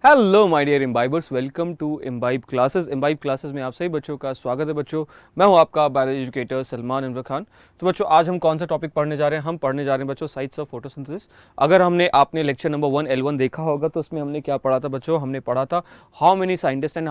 Hello my dear imbibers, welcome to imbibe classes. Imbibe classes में आप सभी बच्चों का स्वागत है। बच्चों, मैं हूं आपका बायोलॉजी एजुकेटर सलमान अनवर खान। तो बच्चों, आज हम कौन सा टॉपिक पढ़ने जा रहे हैं? हम पढ़ने जा रहे हैं बच्चों साइट्स ऑफ फोटोसिंथेसिस। अगर आपने लेक्चर नंबर 1 L1 देखा होगा तो उसमें हमने क्या पढ़ा था बच्चों? हमने पढ़ा था हाउ मेनी साइंटिस्ट एंड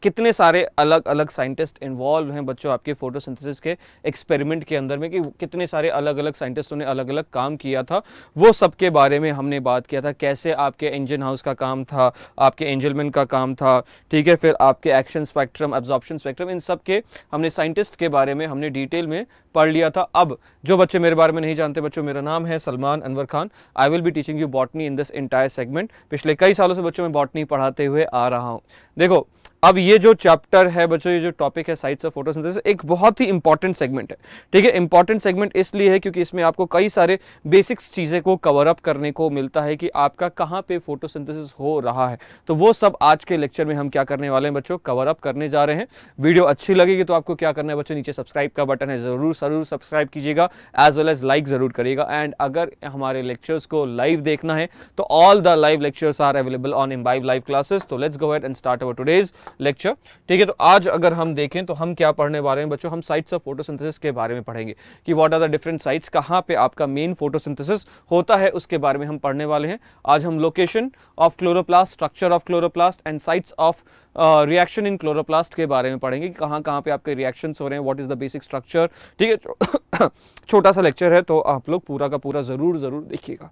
कितने सारे अलग अलग साइंटिस्ट इन्वॉल्व हैं बच्चों आपके फोटोसिंथेसिस के एक्सपेरिमेंट के अंदर में, कि कितने सारे अलग अलग साइंटिस्टों ने अलग अलग काम किया था। वो सब के बारे में हमने बात किया था। कैसे आपके इंजन हाउस का काम था, आपके एंजलमैन का काम था, ठीक है, फिर आपके एक्शन स्पेक्ट्रम, एब्जॉर्प्शन स्पेक्ट्रम, इन सब के हमने साइंटिस्ट के बारे में हमने डिटेल में पढ़ लिया था। अब जो बच्चे मेरे बारे में नहीं जानते बच्चों, मेरा नाम है Salman Anwar Khan. I will be teaching you botany in this entire segment. पिछले कई सालों से बच्चों मैं बॉटनी पढ़ाते हुए आ रहा हूं। देखो, अब ये जो चैप्टर है बच्चों, ये जो टॉपिक है साइट्स ऑफ फोटोसिंथेसिस, एक बहुत ही इंपॉर्टेंट सेगमेंट है। ठीक है, इंपॉर्टेंट सेगमेंट इसलिए है क्योंकि इसमें आपको कई सारे बेसिक्स चीजें को कवर अप करने को मिलता है कि आपका कहां पे फोटोसिंथेसिस हो रहा है। तो वो सब आज के लेक्चर में हम क्या करने वाले हैं बच्चों? कवर अप करने जा रहे हैं। वीडियो अच्छी लगेगी तो आपको क्या करना है बच्चों? नीचे सब्सक्राइब का बटन है, जरूर जरूर सब्सक्राइब कीजिएगा, एज वेल एज लाइक जरूर करिएगा। एंड अगर हमारे लेक्चर्स को लाइव देखना है तो all the live lectures are available on imbibe live classes. तो let's go ahead and start our today's lecture. ठीक है, तो आज अगर हम देखें तो हम क्या पढ़ने वाले हैं बच्चों? हम साइट्स ऑफ फोटोसिंथेसिस के बारे में पढ़ेंगे कि what are the different sites, कहां पे आपका मेन फोटोसिंथेसिस होता है, उसके बारे में हम पढ़ने वाले हैं। आज हम location of chloroplast, structure of chloroplast and sites of reaction in chloroplast के बारे में पढ़ेंगे कि कहां कहां पे आपके रिएक्शंस हो रहे हैं, what is the basic structure. ठीक है, छोटा सा लेक्चर है तो आप लोग पूरा का पूरा जरूर जरूर देखिएगा।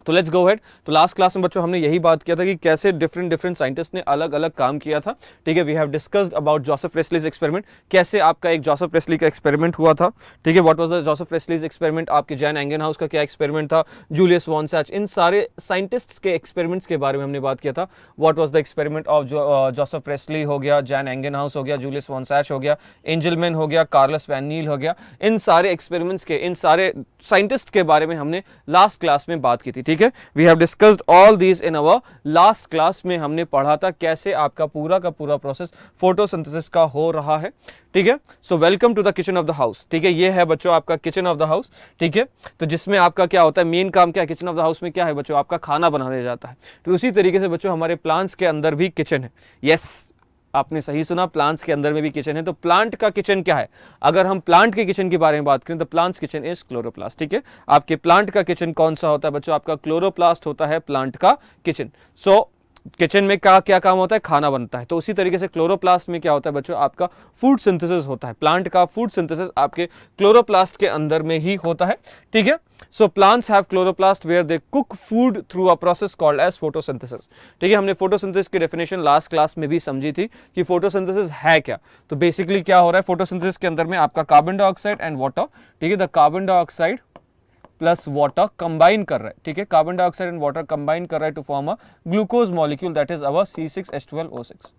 तो लेट्स गो हेड। तो लास्ट क्लास में बच्चों हमने यही बात किया था कि कैसे डिफरेंट डिफरेंट साइंटिस्ट ने अलग अलग काम किया था। ठीक है, we have discussed about Joseph Priestley's experiment, कैसे आपका एक जोसेफ प्रेस्ली का एक्सपेरिमेंट हुआ था। ठीक है, what was the Joseph Priestley's experiment, आपके जैन एंगनहाउस का क्या एक्सपेरिमेंट था, जूलियस वॉन सैच, इन सारे साइंटिस्ट्स के एक्सपेरिमेंट्स के बारे में हमने बात किया था। What was the experiment of Joseph Priestley हो गया, जैन एंगनहाउस हो गया, जूलियस वॉन सैच हो गया, एंजलमैन हो गया, कार्लस वैन नील हो गया। इन सारे एक्सपेरिमेंट्स के, इन सारे साइंटिस्ट के बारे में हमने लास्ट क्लास में बात की थी। ठीक है, we have discussed all these in our last class में हमने पढ़ा था कैसे आपका पूरा का पूरा प्रोसेस फोटोसिंथेसिस का हो रहा है। ठीक है, so welcome to the kitchen of the house. ठीक है, ये है बच्चों आपका किचन ऑफ द हाउस। ठीक है, तो जिसमें आपका क्या होता है, मेन काम क्या है किचन ऑफ द हाउस में? क्या है बच्चों? आपका खाना बनाया जाता है। तो उसी तरीके से बच्चों हमारे प्लांट्स के अंदर भी किचन है। यस, आपने सही सुना, प्लांट्स के अंदर में भी किचन है। तो प्लांट का किचन क्या है? अगर हम प्लांट के किचन के बारे में बात करें तो प्लांट्स किचन इज क्लोरोप्लास्ट। ठीक है, आपके प्लांट का किचन कौन सा होता है बच्चों? आपका क्लोरोप्लास्ट होता है प्लांट का किचन। सो किचन में क्या क्या काम होता है? खाना बनता है। तो उसी तरीके से क्लोरोप्लास्ट में क्या होता है बच्चों? आपका फूड सिंथेसिस होता है। प्लांट का फूड सिंथेसिस आपके क्लोरोप्लास्ट के अंदर में ही होता है। ठीक है, so plants have chloroplast where they cook food through a process called as photosynthesis. ठीक है, हमने फोटोसिंथेसिस की डेफिनेशन लास्ट क्लास में भी समझी थी कि फोटोसिंथेसिस है क्या। तो बेसिकली क्या हो रहा है फोटोसिंथेसिस के अंदर में? आपका कार्बन डाइऑक्साइड एंड वाटर, ठीक है, the carbon dioxide plus water combine कर रहा है। ठीक है, carbon dioxide and water combine कर रहा है to form a glucose molecule, that is our C6H12O6।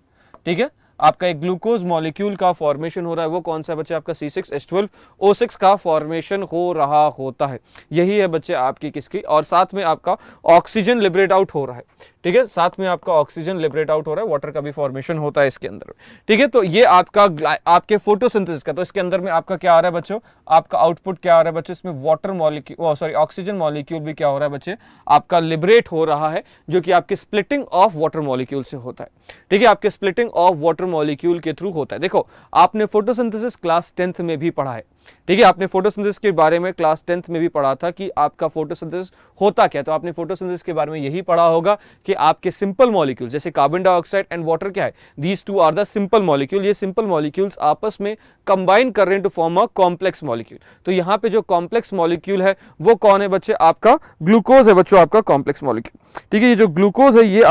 ठीक है, आपका एक ग्लूकोज मॉलिक्यूल का फॉर्मेशन हो रहा है। वो कौन सा है बच्चे? आपका C6H12O6 का फॉर्मेशन हो रहा होता है। यही है बच्चे आपकी किसकी? और साथ में आपका ऑक्सीजन लिबरेट आउट हो रहा है। ठीक है, साथ में आपका ऑक्सीजन लिबरेट आउट हो रहा है, वाटर का भी फॉर्मेशन होता है इसके अंदर। ठीक है, तो ये आपका आपके फोटोसिंथेसिस का, तो इसके अंदर में आपका क्या आ रहा है बच्चों? आपका आउटपुट क्या आ रहा है बच्चों? इसमें water molecule, sorry, oxygen molecule भी क्या हो रहा है बच्चे? आपका लिबरेट हो रहा है, जो कि आपके स्प्लिटिंग ऑफ वाटर मॉलिक्यूल से होता है। ठीक है, आपके स्प्लिटिंग ऑफ वाटर मॉलिक्यूल के थ्रू होता है। देखो, आपने फोटोसिंथेसिस क्लास 10th में भी पढ़ा है। ठीक है, आपने फोटोसिंथेसिस के बारे में क्लास 10th में भी पढ़ा था कि आपका फोटोसिंथेसिस होता क्या है। तो आपने फोटोसिंथेसिस के बारे में यही पढ़ा होगा कि आपके सिंपल मॉलिक्यूल जैसे कार्बन डाइऑक्साइड एंड वाटर क्या है? These two are the simple molecule. ये सिंपल मॉलिक्यूल्स आपस में कंबाइन कर रहे हैं to form a complex molecule. तो यहां पे जो कॉम्प्लेक्स मॉलिक्यूल है वो कौन है बच्चे? आपका ग्लूकोज है बच्चों, आपका कॉम्प्लेक्स मॉलिक्यूल। ठीक है, ये जो ग्लूकोज है ये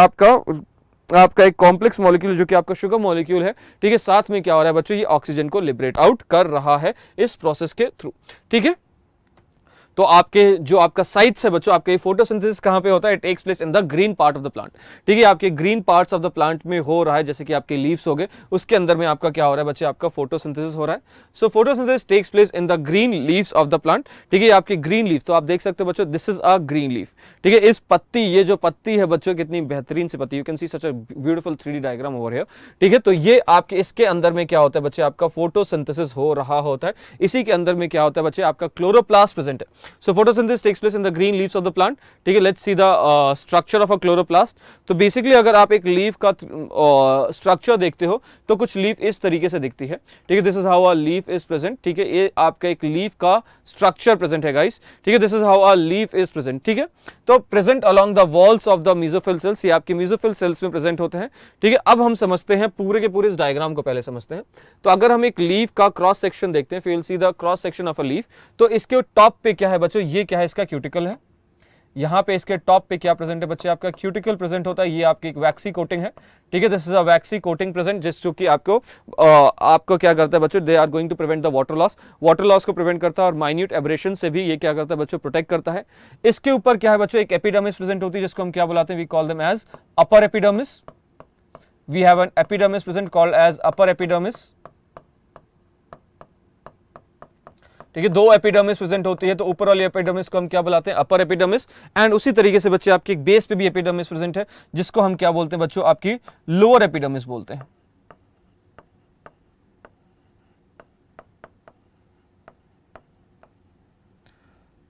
आपका एक कॉम्प्लेक्स मॉलिक्यूल जो कि आपका शुगर मॉलिक्यूल है। ठीक है, साथ में क्या हो रहा है बच्चों? ये ऑक्सीजन को लिबरेट आउट कर रहा है इस प्रोसेस के थ्रू। ठीक है, तो आपके जो आपका साइट्स है बच्चों, आपके फोटोसिंथेसिस कहां पे होता है? It takes place in the green part of the plant. ठीक है, आपके green parts of the plant में हो रहा है, जैसे कि आपके लीव्स हो गए, उसके अंदर में आपका क्या हो रहा है बच्चे? आपका फोटोसिंथेसिस हो रहा है। So photosynthesis takes place in the green leaves of the plant. ठीक है, आपके ग्रीन लीव्स, तो आप देख सकते हो बच्चों, this is a green leaf. ठीक है, इस पत्ती, ये जो पत्ती है बच्चों, कितनी बेहतरीन सी पत्ती, you can see such a beautiful 3D diagram over here. ठीक है, तो ये आपके इसके अंदर में क्या होता है बच्चे? आपका फोटोसिंथेसिस हो रहा होता है। इसी के अंदर में क्या होता है बच्चे? आपका क्लोरोप्लास्ट प्रेजेंट है। So photosynthesis takes place in the green leaves of the plant. ठीक है, let's see the structure of a chloroplast. तो बेसिकली अगर आप एक लीफ का स्ट्रक्चर देखते हो तो कुछ लीफ इस तरीके से दिखती है। ठीक है, this is how a leaf is present. ठीक है, ये आपका एक लीफ का स्ट्रक्चर प्रेजेंट है गाइस। ठीक है, this is how a leaf is present. ठीक है, तो present along the walls of the mesophyll cells, ये आपके मेसोफिल सेल्स में प्रेजेंट होते हैं। ठीक है, अब हम समझते हैं पूरे के पूरे इस डायग्राम को, पहले समझते हैं। तो अगर हम एक लीफ का क्रॉस सेक्शन देखते हैं, फिर see the cross section of a leaf, तो इसके टॉप पे क्या है बच्चों, ये क्या है, इसका क्यूटिकल है। यहां पे इसके टॉप पे क्या प्रेजेंट है बच्चे, आपका क्यूटिकल प्रेजेंट होता है। ये आपकी एक वैक्सी कोटिंग है। ठीक है, this is a waxy coating present, जिस जो कि आपको क्या करता है बच्चों, they are going to prevent the water loss. Water loss को प्रिवेंट करता है और माइन्यूट एब्रेशन से भी ये क्या करता है बच्चों, प्रोटेक्ट करता है। इसके ऊपर क्या है बच्चों, एक एपिडर्मिस प्रेजेंट होती है, जिसको हम क्या बुलाते हैं, we call them as upper epidermis. We have an epidermis present called as upper epidermis. ठीक है, दो एपिडर्मिस प्रेजेंट होती है, तो ऊपर वाली एपिडर्मिस को हम क्या बुलाते हैं, अपर एपिडर्मिस। एंड उसी तरीके से बच्चे आपकी एक बेस पे भी एपिडर्मिस प्रेजेंट है, जिसको हम क्या बोलते हैं बच्चों, आपकी लोअर एपिडर्मिस बोलते हैं।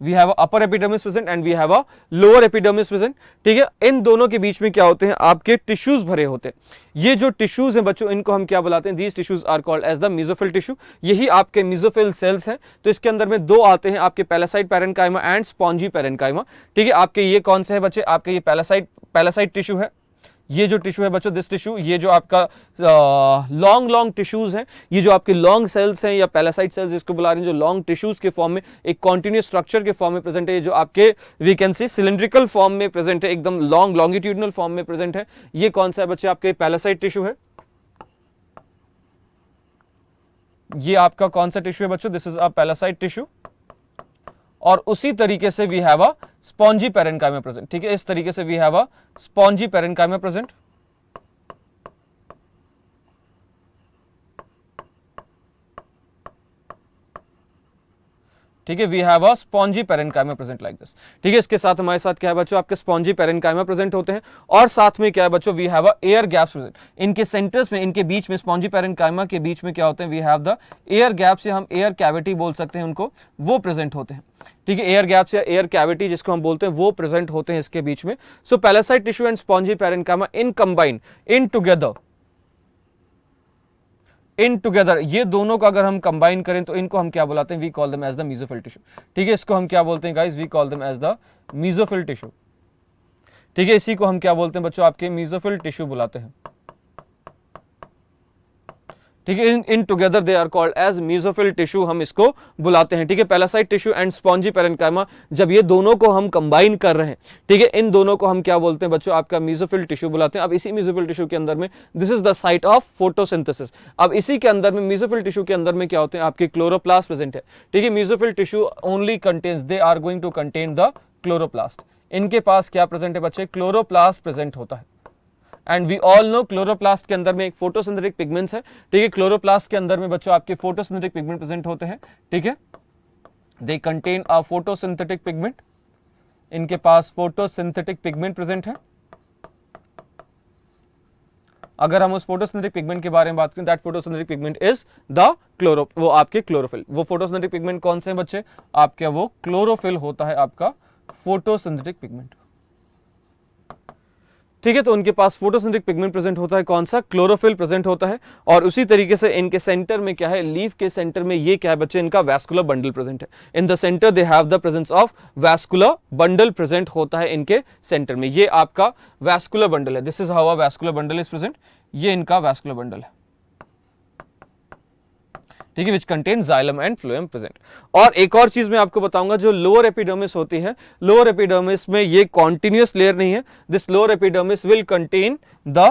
We have upper epidermis present and we have a lower epidermis present. ठीक है, इन दोनों के बीच में क्या होते हैं, आपके टिश्यूज भरे होते हैं। ये जो टिश्यूज हैं बच्चों, इनको हम क्या बुलाते हैं, these tissues are called as the mesophyll tissue. यही आपके मेसोफिल सेल्स हैं। तो इसके अंदर में दो आते हैं, आपके पैलेसाइड पैरेन्काइमा एंड स्पॉन्जी पैरेन्काइमा। ठीक है, आपके ये कौन से हैं बच्चे, आपके ये पैलेसाइड टिश्यू है। ये जो टिश्यू है बच्चों, दिस टिश्यू, ये जो आपका लॉन्ग टिश्यूज हैं, ये जो आपके लॉन्ग सेल्स हैं या पैलेसाइड सेल्स इसको बुला रहे हैं, जो लॉन्ग टिश्यूज के फॉर्म में एक कॉन्टिन्यूस स्ट्रक्चर के फॉर्म में प्रेजेंट है, जो आपके we can see cylindrical form में प्रेजेंट है, एकदम लॉन्गिट्यूडनल फॉर्म में प्रेजेंट है। ये कौन सा है बच्चे, आपके पैलेसाइड टिश्यू है। ये आपका कौन सा टिश्यू है बच्चों, this is a palisade tissue. और उसी तरीके से we have a spongy parenchyma present. ठीक है, इस तरीके से we have a spongy parenchyma present. ठीक है, we have a spongy parenchyma present like this. ठीक है, इसके साथ हमारे साथ क्या है बच्चों, आपके स्पॉन्जी पैरेन्काइमा प्रेजेंट होते हैं। और साथ में क्या है बच्चों, we have a air gaps present. इनके सेंटर्स में, इनके बीच में, स्पॉन्जी पैरेन्काइमा के बीच में क्या होते हैं, we have the air gaps, या हम एयर कैविटी बोल सकते हैं उनको, वो प्रेजेंट होते हैं। ठीक है, एयर गैप्स या एयर कैविटी जिसको हम बोलते हैं, वो प्रेजेंट होते हैं इसके बीच में। So palisade tissue and spongy parenchyma in combine, in together, ये दोनों को अगर हम कंबाइन करें तो इनको हम क्या बुलाते हैं, we call them as the mesophyll tissue. ठीक है, इसको हम क्या बोलते हैं guys, we call them as the mesophyll tissue. ठीक है, इसी को हम क्या बोलते हैं बच्चों, आपके मेसोफिल टिश्यू बुलाते हैं। ठीक है, in together they are called as mesophyll tissue, हम इसको बुलाते हैं। ठीक है, palisade tissue and spongy parenchyma, जब ये दोनों को हम कंबाइन कर रहे हैं, ठीक है, इन दोनों को हम क्या बोलते हैं बच्चों, आपका मेसोफिल टिश्यू बुलाते हैं। अब इसी मेसोफिल टिश्यू के अंदर में, this is the site of photosynthesis. अब इसी के अंदर में, मेसोफिल टिश्यू के अंदर में क्या होते हैं, आपके क्लोरोप्लास्ट प्रेजेंट है। ठीक है, mesophyll tissue only contains, they are going to contain the chloroplast. इनके पास क्या प्रेजेंट है बच्चे, क्लोरोप्लास्ट प्रेजेंट होता है। And we all know chloroplast के अंदर में एक फोटोसिंथेटिक पिगमेंट्स है। ठीक है, क्लोरोप्लास्ट के अंदर में बच्चों आपके फोटोसिंथेटिक पिगमेंट प्रेजेंट होते हैं। ठीक है, they contain a photosynthetic pigment, इनके पास फोटोसिंथेटिक पिगमेंट प्रेजेंट है। अगर हम उस फोटोसिंथेटिक पिगमेंट के बारे में बात करें, that photosynthetic pigment is the वो आपके क्लोरोफिल। वो फोटोसिंथेटिक पिगमेंट कौन से हैं बच्चे, आपका वो क्लोरोफिल होता है, आपका फोटोसिंथेटिक पिगमेंट। ठीक है, तो उनके पास फोटोसिंथेटिक पिगमेंट प्रेजेंट होता है, कौन सा, क्लोरोफिल प्रेजेंट होता है। और उसी तरीके से इनके सेंटर में क्या है, लीफ के सेंटर में ये क्या है बच्चे, इनका वैस्कुलर बंडल प्रेजेंट है। In the centre they have the presence of vascular bundle present होता है इनके सेंटर में। ये आपका वैस्कुलर बंडल है, this is how a vascular bundle is present. ये इनका वैस्कुलर बंडल है। ठीक है, which contain xylem and phloem present. और एक और चीज मैं आपको बताऊंगा, जो लोअर एपिडर्मिस होती है, लोअर एपिडर्मिस में ये कॉन्टिन्यूअस लेयर नहीं है। This lower epidermis will contain the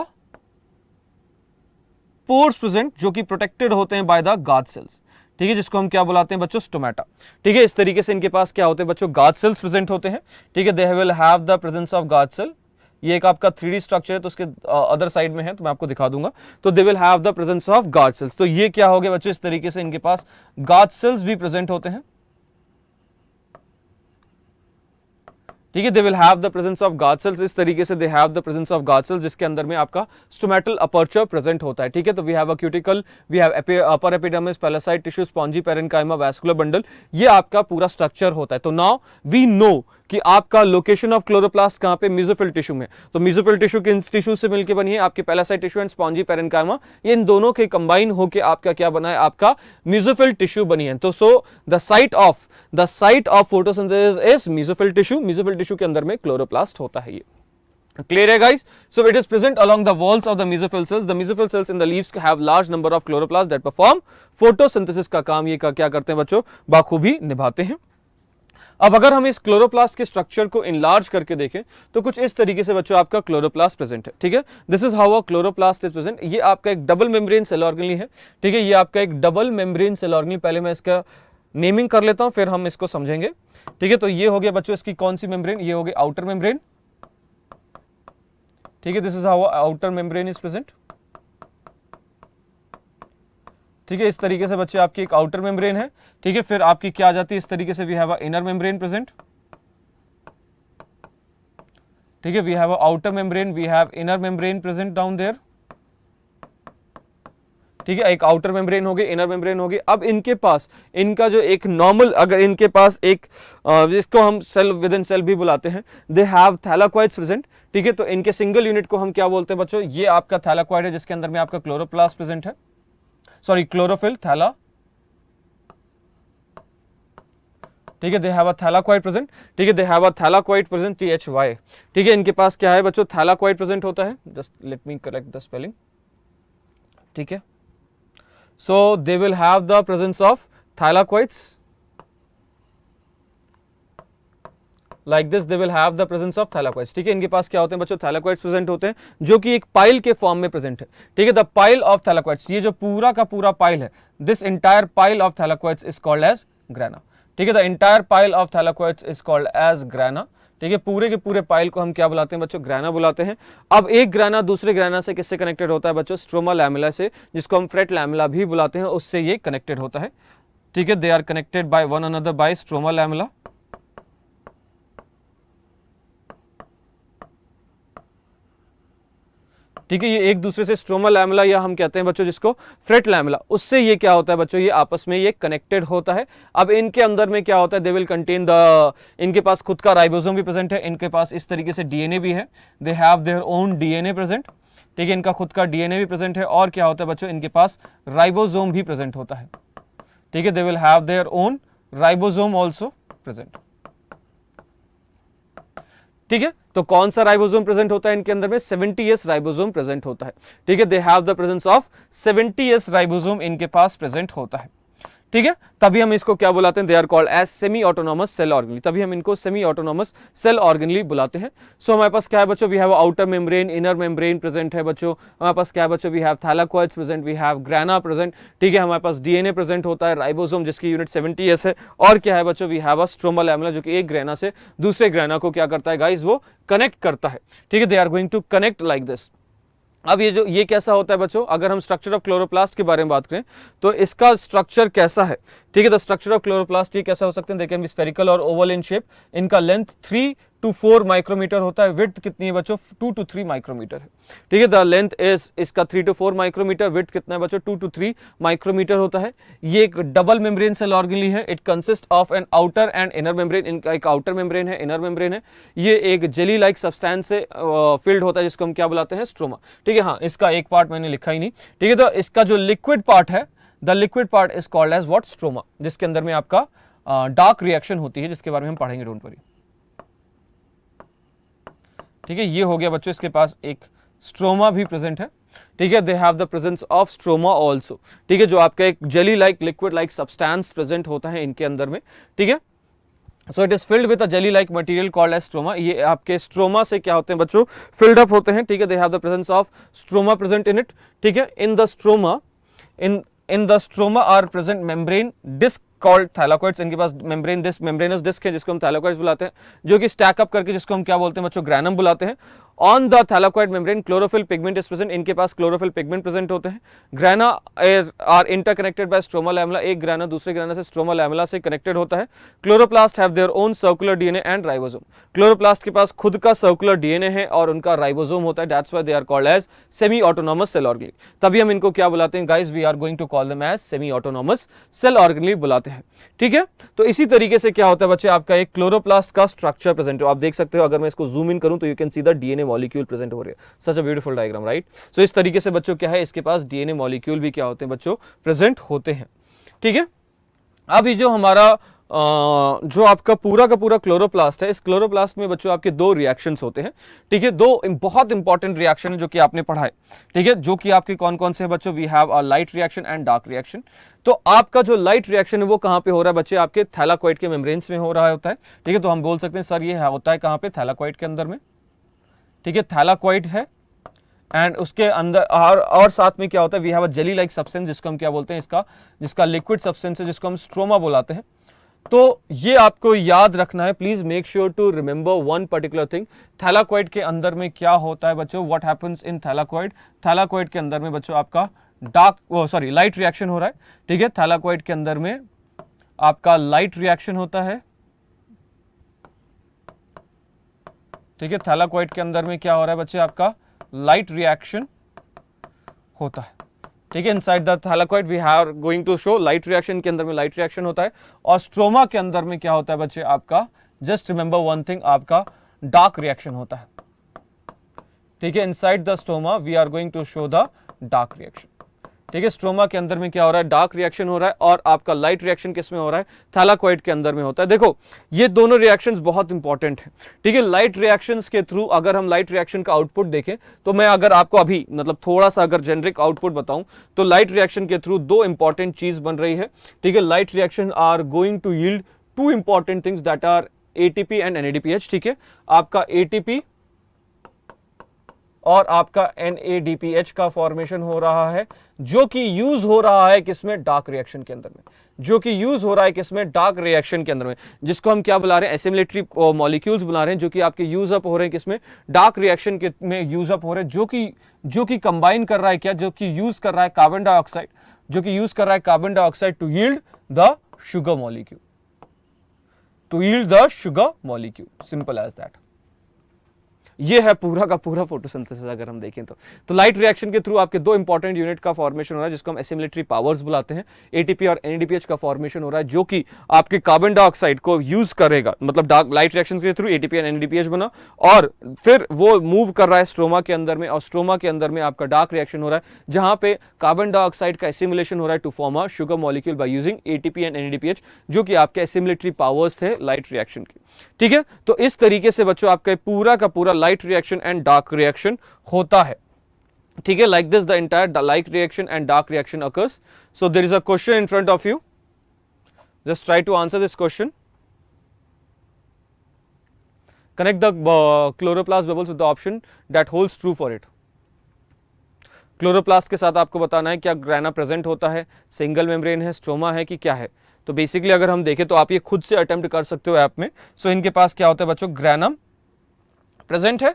pores present, जो कि प्रोटेक्टेड होते हैं बाय द गार्ड सेल्स। ठीक है, जिसको हम क्या बुलाते हैं बच्चों, स्टोमेटा। ठीक है, इस तरीके से इनके पास क्या होते हैं बच्चों, गार्ड सेल्स प्रेजेंट होते हैं। ठीक है, they will have the presence of guard cell. ये एक आपका 3D स्ट्रक्चर है, तो उसके अदर साइड में है, तो मैं आपको दिखा दूंगा। तो दे will have the presence of guard cells. तो ये क्या हो गया बच्चों, इस तरीके से इनके पास गार्ड सेल्स भी प्रेजेंट होते हैं। ठीक है, they will have the presence of guard cells, इस तरीके से दे have the presence of guard cells जिसके अंदर में आपका स्टोमेटल अपर्चर प्रेजेंट होता है। ठीक है, तो we have a cuticle, we have upper epidermis, palisade tissue, spongy parenchyma, vascular bundle, ये आपका पूरा स्ट्रक्चर होता है। तो नाउ वी नो कि आपका लोकेशन ऑफ क्लोरोप्लास्ट कहां पे, मेसोफिल टिश्यू में। तो मेसोफिल टिश्यू किन टिश्यू से मिलकर बनी है, आपके पैलेसाइड टिश्यू एंड स्पॉन्जी पेरेन्काइमा, ये इन दोनों के कंबाइन होकर आपका क्या बना है, आपका मेसोफिल टिश्यू बनी है। तो so the site of photosynthesis is mesophyll tissue, mesophyll tissue के अंदर में क्लोरोप्लास्ट होता है। ये clear है guys? So it is present along the walls of the mesophyll cells. The mesophyll cells in the leaves have large number of chloroplasts that perform photosynthesis का काम ये क्या करते हैं बच्चों, बाखूबी निभाते हैं। अब अगर हम इस क्लोरोप्लास्ट के स्ट्रक्चर को इनलार्ज करके देखें तो कुछ इस तरीके से बच्चों आपका क्लोरोप्लास्ट प्रेजेंट है। ठीक है, this is how a chloroplast is present. ये आपका एक डबल मेम्ब्रेन सेल ऑर्गेनली है। ठीक है, ये आपका एक डबल मेम्ब्रेन सेल ऑर्गेनली, पहले मैं इसका नेमिंग कर लेता हूं फिर हम इसको समझेंगे। ठीक है, तो ये हो गया बच्चों इसकी कौन सी मेम्ब्रेन, ये हो गई आउटर मेम्ब्रेन। ठीक है, this is how outer membrane is present. ठीक है, इस तरीके से बच्चे आपकी एक आउटर मेम्ब्रेन है। ठीक है, फिर आपकी क्या आ जाती है इस तरीके से, we have a inner membrane present. ठीक है, we have a outer membrane, we have inner membrane present down there. ठीक है, एक आउटर मेम्ब्रेन हो गई, इनर मेम्ब्रेन हो गई। अब इनके पास इनका जो एक नॉर्मल, अगर इनके पास एक जिसको हम सेल विद इन सेल भी बुलाते हैं, दे हैव थैलाक्वाइड्स प्रेजेंट। ठीक है, तो इनके सिंगल यूनिट को हम क्या बोलते हैं बच्चों, ये आपका थैलाक्वाइड है जिसके अंदर में आपका क्लोरोप्लास्ट प्रेजेंट है, सॉरी क्लोरोफिल थैला। ठीक है, they have a thylakoid present. ठीक है, they have a thylakoid present, THY। ठीक है, इनके पास क्या है बच्चों, थैलाक्वाइड प्रेजेंट होता है। Just let me correct the spelling. ठीक है, so they will have the presence of thylakoids, like this they will have the presence of thylakoids। ठीक है, इनके पास क्या होते हैं बच्चों, थैलाक्वाइड्स प्रेजेंट होते हैं जो कि एक पाइल के फॉर्म में प्रेजेंट है। ठीक है, द पाइल ऑफ थैलाक्वाइड्स, ये जो पूरा का पूरा पाइल है, this entire pile of thylakoids is called as grana. ठीक है, the entire pile of thylakoids is called as grana. ठीक है, पूरे के पूरे पाइल को हम क्या बुलाते हैं बच्चों, ग्राना बुलाते हैं। अब एक ग्राना दूसरे ग्राना से किससे कनेक्टेड होता है बच्चों, स्ट्रोमा लैमेला से, जिसको हम फ्रेट लैमेला भी बुलाते हैं, उससे ये कनेक्टेड होता है। ठीक है, they are connected by one another by stroma lamella. ठीक है, ये एक दूसरे से स्ट्रोमा लैमेला या हम कहते हैं बच्चों जिसको फ्रेट लैमेला, उससे ये क्या होता है बच्चों, ये आपस में ये कनेक्टेड होता है। अब इनके अंदर में क्या होता है, दे विल कंटेन द, इनके पास खुद का राइबोसोम भी प्रेजेंट है, इनके पास इस तरीके से डीएनए भी है, they have their own DNA present. ठीक है, इनका खुद का डीएनए भी प्रेजेंट है, और क्या होता है बच्चों, इनके पास राइबोसोम भी प्रेजेंट होता है। ठीक है, they will have their own ribosome also present. ठीक है, तो कौन सा राइबोसोम प्रेजेंट होता है इनके अंदर में, 70S राइबोसोम प्रेजेंट होता है। ठीक है, they have the presence of 70S ribosome इनके पास प्रेजेंट होता है। ठीक है, तभी हम इसको क्या बुलाते हैं, they are called as semi autonomous cell organelle, तभी हम इनको सेमी ऑटोनॉमस सेल ऑर्गेनली बुलाते हैं। सो हमारे पास क्या है बच्चों, we have outer membrane, inner membrane present है बच्चों। हमारे पास क्या है बच्चों, we have thylakoids present, we have grana present. ठीक है, हमारे पास डीएनए प्रेजेंट होता है, राइबोसोम जिसकी यूनिट 70S है, और क्या है बच्चों, we have a stroma lamella जो कि एक ग्राना से दूसरे ग्राना को क्या करता है गाइस, वो कनेक्ट करता है। ठीक है, they are going to connect like this. अब ये कैसा होता है बच्चों, अगर हम स्ट्रक्चर ऑफ क्लोरोप्लास्ट के बारे में बात करें तो इसका स्ट्रक्चर कैसा है। ठीक है, द स्ट्रक्चर ऑफ क्लोरोप्लास्ट ये कैसा हो सकते हैं, दे कैन बी स्फेरिकल और ओवल इन शेप। इनका लेंथ 3 to 4 माइक्रोमीटर होता है, विड्थ कितनी है बच्चों, 2 to 3 माइक्रोमीटर है। ठीक है, द लेंथ इज इसका 3 to 4 माइक्रोमीटर, विड्थ कितना है बच्चों, 2 to 3 माइक्रोमीटर होता है। ये एक डबल मेम्ब्रेन सेल ऑर्गेनली है, it consist of an outer and inner membrane. इनका एक आउटर मेम्ब्रेन है, इनर मेम्ब्रेन है। ये एक जेली लाइक सब्सटेंस से फिल्ड होता है जिसको हम क्या बुलाते हैं, स्ट्रोमा। ठीक है, हाँ, इसका एक पार्ट मैंने लिखा ही नहीं। ठीक है, तो इसका जो लिक्विड पार्ट है, the liquid part is called as what, stroma, जिसके अंदर में आपका डार्क रिएक्शन होती है, जिसके बारे में हम पढ़ेंगे, डोंट वरी। ठीक है, ये हो गया बच्चों, इसके पास एक स्ट्रोमा भी प्रेजेंट है। ठीक है, they have the presence of stroma also. ठीक है, जो आपका एक jelly like liquid like substance present होता है इनके अंदर में। ठीक है, so it is filled with a jelly like material called as stroma. ये आपके स्ट्रोमा से क्या होते हैं बच्चों, फिल्ड अप होते हैं। ठीक है, they have the presence of stroma present in it. ठीक है, in the stroma in the stroma are present membrane disc called thylakoids. इनके पास मेम्ब्रेनस डिस्क है जिसको हम थैलाक्वाइड्स बुलाते हैं, जो कि स्टैक अप करके जिसको हम क्या बोलते हैं बच्चों, ग्रैनम बुलाते हैं। On the thylakoid membrane chlorophyll pigment is present, इनके पास क्लोरोफिल पिगमेंट प्रेजेंट होते हैं। Grana are interconnected by stroma lamella, एक ग्रैना दूसरे ग्रैना से स्ट्रोमा लैमेला से कनेक्टेड होता है। Chloroplast have their own circular DNA and ribosome, chloroplast के पास खुद का सर्कुलर डीएनए है और उनका राइबोसोम होता है, that's why they are called as semi autonomous cell organelle. तभी हम इनको क्या बुलाते हैं guys, we are going to call them as semi autonomous cell organelle बुलाते हैं, ठीक है। तो इसी तरीके से क्या होता है बच्चे, आपका एक क्लोरोप्लास्ट का स्ट्रक्चर प्रेजेंट है, आप देख सकते हो, अगर मैं इसको जूम इन करूं तो you can see the DNA molecule present हो रहे हैं, सच अ ब्यूटीफुल डायग्राम, राइट। सो इस तरीके से बच्चों क्या है, इसके पास डीएनए मॉलिक्यूल भी क्या होते हैं बच्चों, प्रेजेंट होते हैं, ठीक है। अब ये जो हमारा जो आपका पूरा का पूरा क्लोरोप्लास्ट है, इस क्लोरोप्लास्ट में बच्चों आपके दो रिएक्शंस होते हैं, ठीक है। दो बहुत इंपॉर्टेंट रिएक्शन है जो कि आपने पढ़ा है, ठीक है, जो कि आपके कौन कौन से बच्चों, we have a light reaction and dark reaction. तो आपका जो लाइट रिएक्शन है वो कहां पे हो रहा है बच्चे, आपके थैलाकोइड के मेम्ब्रेन्स में हो रहा होता है, ठीक है। तो हम बोल सकते हैं सर ये होता है कहां पे, थैलाकोइड के अंदर में, ठीक है, थैलाकोइड है एंड उसके अंदर और साथ में क्या होता है, we have a jelly like substance जिसको हम क्या बोलते हैं, जिसका लिक्विड सब्सटेंस है जिसको हम स्ट्रोमा बुलाते हैं। तो ये आपको याद रखना है, please make sure to remember one particular thing, thylakoid के अंदर में क्या होता है बच्चों, व्हाट हैपेंस इन थैलाकोइड। थैलाकोइड के अंदर में बच्चों आपका लाइट रिएक्शन हो रहा है, ठीक है। थैलाकोइड के अंदर में आपका लाइट रिएक्शन होता है, ठीक है। थैलाकोइड के अंदर में क्या हो रहा है बच्चे, आपका लाइट रिएक्शन होता है, ठीक है। Inside the thylakoid we are going to show light reaction, के अंदर में लाइट रिएक्शन होता है। और स्ट्रोमा के अंदर में क्या होता है बच्चे, आपका जस्ट रिमेंबर वन थिंग, आपका डार्क रिएक्शन होता है, ठीक है। Inside the stroma we are going to show the dark reaction, ठीक है। स्ट्रोमा के अंदर में क्या हो रहा है, डार्क रिएक्शन हो रहा है, और आपका लाइट रिएक्शन किस में हो रहा है, थैलाकोइड के अंदर में होता है। देखो ये दोनों रिएक्शंस बहुत इंपॉर्टेंट है, ठीक है। लाइट रिएक्शंस के थ्रू अगर हम लाइट रिएक्शन का आउटपुट देखें, तो मैं अगर आपको अभी मतलब थोड़ा सा अगर जेनरिक आउटपुट बताऊं, तो लाइट रिएक्शन के थ्रू दो इंपॉर्टेंट चीज बन रही है, ठीक है। Light reaction are going to yield two important things that are ATP and NADPH, ठीक है। आपका एटीपी और आपका NADPH का फॉर्मेशन हो रहा है, जो कि यूज हो रहा है किसमें, डार्क रिएक्शन के अंदर में, जो कि यूज हो रहा है किसमें, डार्क रिएक्शन के अंदर में, जिसको हम क्या बुला रहे हैं, एसिमिलेटरी मॉलिक्यूल्स बुला रहे हैं, जो कि आपके यूज अप हो रहे हैं किसमें, डार्क रिएक्शन के में यूज अप हो रहे हैं, जो कि कंबाइन कर रहा है क्या, जो कि यूज कर रहा है कार्बन डाइऑक्साइड, जो कि यूज कर रहा है carbon dioxide to yield the sugar molecule, to yield the sugar molecule, simple as that. ये है पूरा का पूरा फोटोसिंथेसिस अगर हम देखें तो लाइट रिएक्शन के थ्रू आपके दो इंपॉर्टेंट यूनिट का फॉर्मेशन हो रहा है, जिसको हम एसिमिलेटरी पावर्स बुलाते हैं। एटीपी और एनएडीपीएच का फॉर्मेशन हो रहा है, जो कि आपके कार्बन डाइऑक्साइड को यूज करेगा, मतलब डार्क लाइट रिएक्शन के थ्रू एटीपी और एनएडीपीएच बना, और फिर वो मूव कर रहा है स्ट्रोमा के अंदर में, और स्ट्रोमा के अंदर में आपका डार्क रिएक्शन हो रहा है, जहां पे कार्बन डाइऑक्साइड का एसिमिलेशन हो रहा है to form a sugar molecule by using ATP and NADPH, जो कि आपके एसिमिलेटरी पावर्स थे लाइट रिएक्शन के, ठीक है। तो इस तरीके से बच्चों आपका पूरा का पूरा light reaction and dark reaction होता है, ठीक है। Like this the entire light reaction and dark reaction occurs. So there is a question in front of you, just try to answer this question. Connect the chloroplast bubbles with the option that holds true for it. Chloroplast के साथ आपको बताना है क्या grana present होता है, single membrane है, stroma है कि क्या है। तो बेसिकली अगर हम देखें तो आप ये खुद से अटेम्प्ट कर सकते हो ऐप में। सो इनके पास क्या होता है बच्चों, ग्रैनम प्रेजेंट है,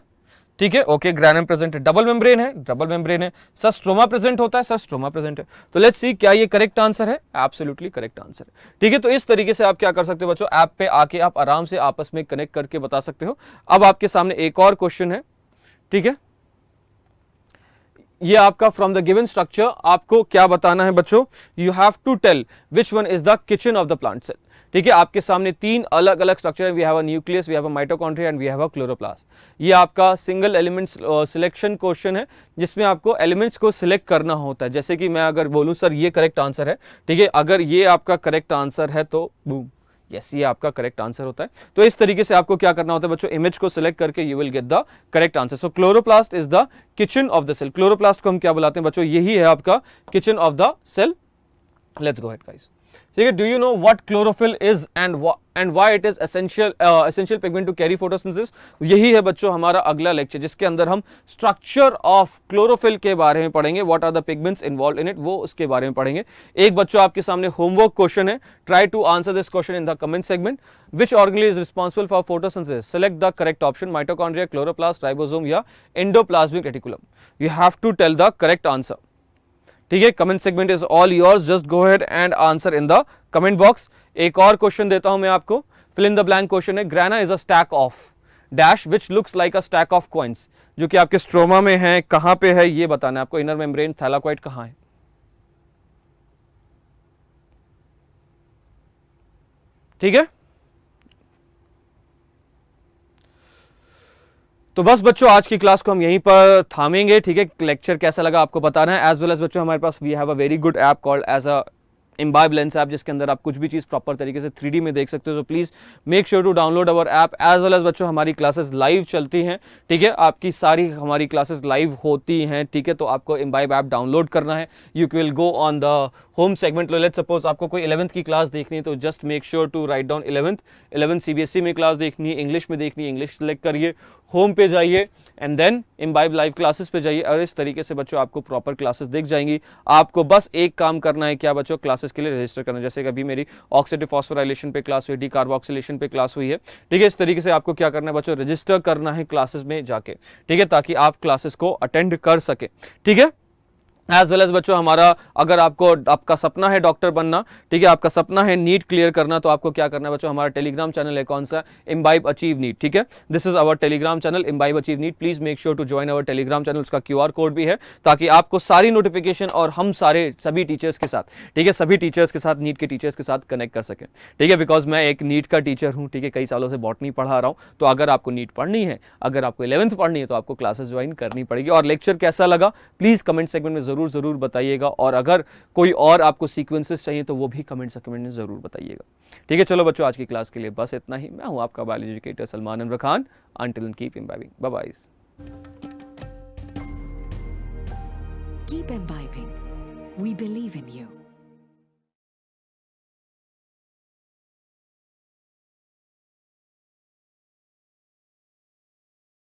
ठीक है, ओके, ग्रैनम प्रेजेंट है, डबल मेम्ब्रेन है, डबल मेम्ब्रेन है, सर स्ट्रोमा प्रेजेंट होता है, सर स्ट्रोमा प्रेजेंट है। तो लेट्स सी क्या ये करेक्ट आंसर है, एब्सोल्युटली करेक्ट आंसर है, ठीक है। तो इस तरीके से आप क्या कर सकते हो बच्चों, ऐप पे आके आप आराम से आपस में कनेक्ट करके बता सकते हो। अब आपके सामने एक और क्वेश्चन है, ठीक है। ये आपका फ्रॉम द गिवन स्ट्रक्चर आपको क्या बताना है बच्चों, you have to tell which one is the kitchen of the plant cell, ठीक है। आपके सामने तीन अलग अलग स्ट्रक्चर है, we have a nucleus, we have a mitochondria and we have a chloroplast. ये आपका सिंगल एलिमेंट सिलेक्शन क्वेश्चन है, जिसमें आपको एलिमेंट्स को सिलेक्ट करना होता है। जैसे कि मैं अगर बोलूं सर ये करेक्ट आंसर है, ठीक है, अगर ये आपका करेक्ट आंसर है तो बूम, यस, ये आपका करेक्ट आंसर होता है। तो इस तरीके से आपको क्या करना होता है बच्चों, इमेज को सिलेक्ट करके you will get the correct answer. So chloroplast is the kitchen of the cell. Chloroplast को हम क्या बुलाते हैं बच्चों, यही है आपका kitchen of the cell. Let's go ahead guys. ठीक है, do you know what chlorophyll is and why it is essential pigment to carry photosynthesis. यही है बच्चों हमारा अगला लेक्चर, जिसके अंदर हम स्ट्रक्चर ऑफ क्लोरोफिल के बारे में पढ़ेंगे, what are the pigments involve in it, वो उसके बारे में पढ़ेंगे। एक बच्चों आपके सामने होमवर्क क्वेश्चन है, try to answer this question in the comment segment. Which organelle is responsible for photosynthesis? Select the correct option, mitochondria, chloroplast, ribosome या endoplasmic reticulum. You have to tell the correct answer. ठीक है, comment segment is all yours, just go ahead and answer in the comment box. एक और question देता हूं मैं आपको, fill in the blank question है, grana is a stack of dash which looks like a stack of coins, जो कि आपके स्ट्रोमा में है, कहां पे है ये बताना है आपको। इनर मेम्ब्रेन थैलाकोइड कहां है? ठीक है, तो बस बच्चों आज की क्लास को हम यहीं पर थामेंगे। ठीक है, लेक्चर कैसा लगा आपको बताना है। एज वेल एज बच्चों हमारे पास we have a very good app called as a Embibe lens app, जिसके अंदर आप कुछ भी चीज प्रॉपर तरीके से 3D में देख सकते हो। तो please make sure to download our app. As well as बच्चों हमारी क्लासेस लाइव चलती हैं। ठीक है, आपकी सारी हमारी क्लासेस लाइव होती हैं। ठीक है, तो आपको इम्बाइब ऐप डाउनलोड करना है। You will go on the home segment. Let's suppose आपको कोई 11th की क्लास देखनी है, तो just make sure to write down 11th CBSE में क्लास देखनी है, इंग्लिश में देखनी है, इंग्लिश सेलेक्ट करिए, होम पे जाइए and then imbibe live classes पे जाइए। और इस तरीके से बच्चों आपको प्रॉपर क्लासेस दिख जाएंगी। आपको बस एक काम करना है, क्या बच्चों, क्लासेस के लिए रजिस्टर करना है। जैसे कि अभी मेरी ऑक्सीडेटिव फॉस्फोराइलेशन पे क्लास हुई, डी कार्बोक्सिलेशन पे क्लास हुई है। ठीक है, इस तरीके से आपको क्या करना है बच्चों, रजिस्टर करना है क्लासेस में जाके। ठीक है, ताकि आप क्लासेस को अटेंड कर सके। ठीक है, एज वेल एज बच्चों हमारा, अगर आपका सपना है डॉक्टर बनना, ठीक है, आपका सपना है नीट क्लियर करना, तो आपको क्या करना है बच्चों, हमारा टेलीग्राम चैनल है, कौन सा, इम्बाइब अचीव नीट। ठीक है, this is our Telegram channel imbibe achieve NEET. Please make sure to join our Telegram channel, उसका QR कोड भी है, ताकि आपको सारी नोटिफिकेशन और हम सभी टीचर्स के साथ, ठीक है, सभी टीचर्स के साथ, नीट के टीचर्स के साथ कनेक्ट कर सके। ठीक है, बिकॉज मैं एक नीट का टीचर हूँ। ठीक है, कई सालों से बॉटनी पढ़ा रहा हूँ। तो अगर आपको नीट पढ़नी है, अगर आपको 11th पढ़नी है, तो आपको क्लासेस ज्वाइन करनी पड़ेगी। और लेक्चर कैसा लगा प्लीज कमेंट सेगमेंट में जरूर बताइए। और अगर कोई और आपको सीक्वेंसेस चाहिए तो वो भी कमेंट में जरूर बताइएगा। ठीक है, चलो बच्चों आज की क्लास के लिए बस इतना ही। मैं हूं आपका biology educator Salman Anwar Khan. Until and keep imbibing, bye bye. Keep imbibing. We believe in you.